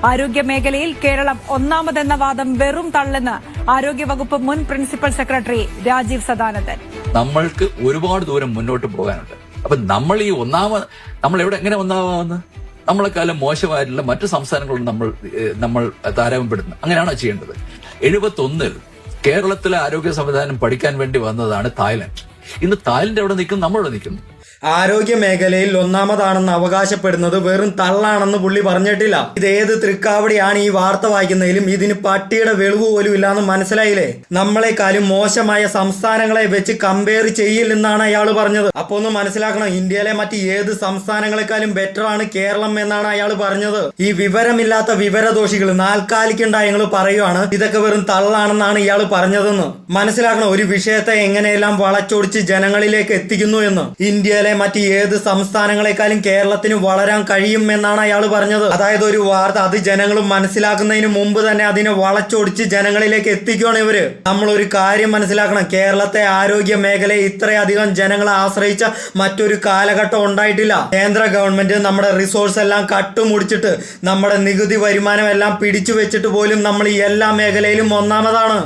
ആരോഗ്യ മേഖലയിൽ കേരളം ഒന്നാമതെന്ന വാദം വെറും തള്ളെന്ന് ആരോഗ്യവകുപ്പ് മുൻ പ്രിൻസിപ്പൽ സെക്രട്ടറി രാജീവ് സദാനന്ദൻ. നമ്മൾക്ക് ഒരുപാട് ദൂരം മുന്നോട്ട് പോകാനുണ്ട്. അപ്പൊ നമ്മൾ നമ്മൾ എങ്ങനെ ഒന്നാവാമെന്ന് നമ്മളെക്കാലം മോശമായിട്ടുള്ള മറ്റു സംസ്ഥാനങ്ങളും നമ്മൾ താരതമ്യപ്പെടുന്നു. അങ്ങനെയാണോ ചെയ്യേണ്ടത്? 71 കേരളത്തിലെ ആരോഗ്യ സംവിധാനം പഠിക്കാൻ വേണ്ടി വന്നതാണ് തായ്ലൻഡ്. ഇന്ന് തായ്ലൻഡ് എവിടെ നിൽക്കുന്നു, നമ്മളെവിടെ നിൽക്കുന്നു? ആരോഗ്യ മേഖലയിൽ ഒന്നാമതാണെന്ന് അവകാശപ്പെടുന്നത് വെറും തള്ളാണെന്ന് പുള്ളി പറഞ്ഞിട്ടില്ല. ഇതേത് തൃക്കാവടിയാണ് ഈ വാർത്ത വായിക്കുന്നതിലും ഇതിന് പട്ടിയുടെ വെളിവ് പോലും ഇല്ലാന്ന് മനസ്സിലായില്ലേ? നമ്മളെക്കാളും മോശമായ സംസ്ഥാനങ്ങളെ വെച്ച് കമ്പയർ ചെയ്യില്ലെന്നാണ് അയാൾ പറഞ്ഞത്. അപ്പൊ ഒന്ന് മനസ്സിലാക്കണം, ഇന്ത്യയിലെ മറ്റ് ഏത് സംസ്ഥാനങ്ങളെക്കാളും ബെറ്റർ ആണ് കേരളം എന്നാണ് അയാൾ പറഞ്ഞത്. ഈ വിവരമില്ലാത്ത വിവരദോഷികൾ നാൽക്കാലിക്കുണ്ടായങ്ങൾ പറയുവാണ് ഇതൊക്കെ വെറും തള്ളാണെന്നാണ് ഇയാൾ പറഞ്ഞതെന്ന്. മനസ്സിലാക്കണം ഒരു വിഷയത്തെ എങ്ങനെയെല്ലാം വളച്ചൊടിച്ച് ജനങ്ങളിലേക്ക് എത്തിക്കുന്നു എന്ന്. ഇന്ത്യയിലെ മറ്റ് ഏത് സംസ്ഥാനങ്ങളെക്കാളും കേരളത്തിന് വളരാൻ കഴിയും എന്നാണ് അയാൾ പറഞ്ഞത്. അതായത് ഒരു വാർത്ത അത് ജനങ്ങൾ മനസ്സിലാക്കുന്നതിന് മുമ്പ് തന്നെ അതിനെ വളച്ചൊടിച്ച് ജനങ്ങളിലേക്ക് എത്തിക്കുകയാണ് ഇവര്. നമ്മൾ ഒരു കാര്യം മനസ്സിലാക്കണം, കേരളത്തെ ആരോഗ്യ മേഖലയെ ഇത്രയധികം ജനങ്ങളെ ആശ്രയിച്ച മറ്റൊരു കാലഘട്ടം ഉണ്ടായിട്ടില്ല. കേന്ദ്ര ഗവൺമെന്റ് നമ്മുടെ റിസോഴ്സ് എല്ലാം കട്ടുമുടിച്ചിട്ട് നമ്മുടെ നികുതി വരുമാനം എല്ലാം പിടിച്ചു വെച്ചിട്ട് പോലും നമ്മൾ ഈ എല്ലാ മേഖലയിലും ഒന്നാമതാണ്.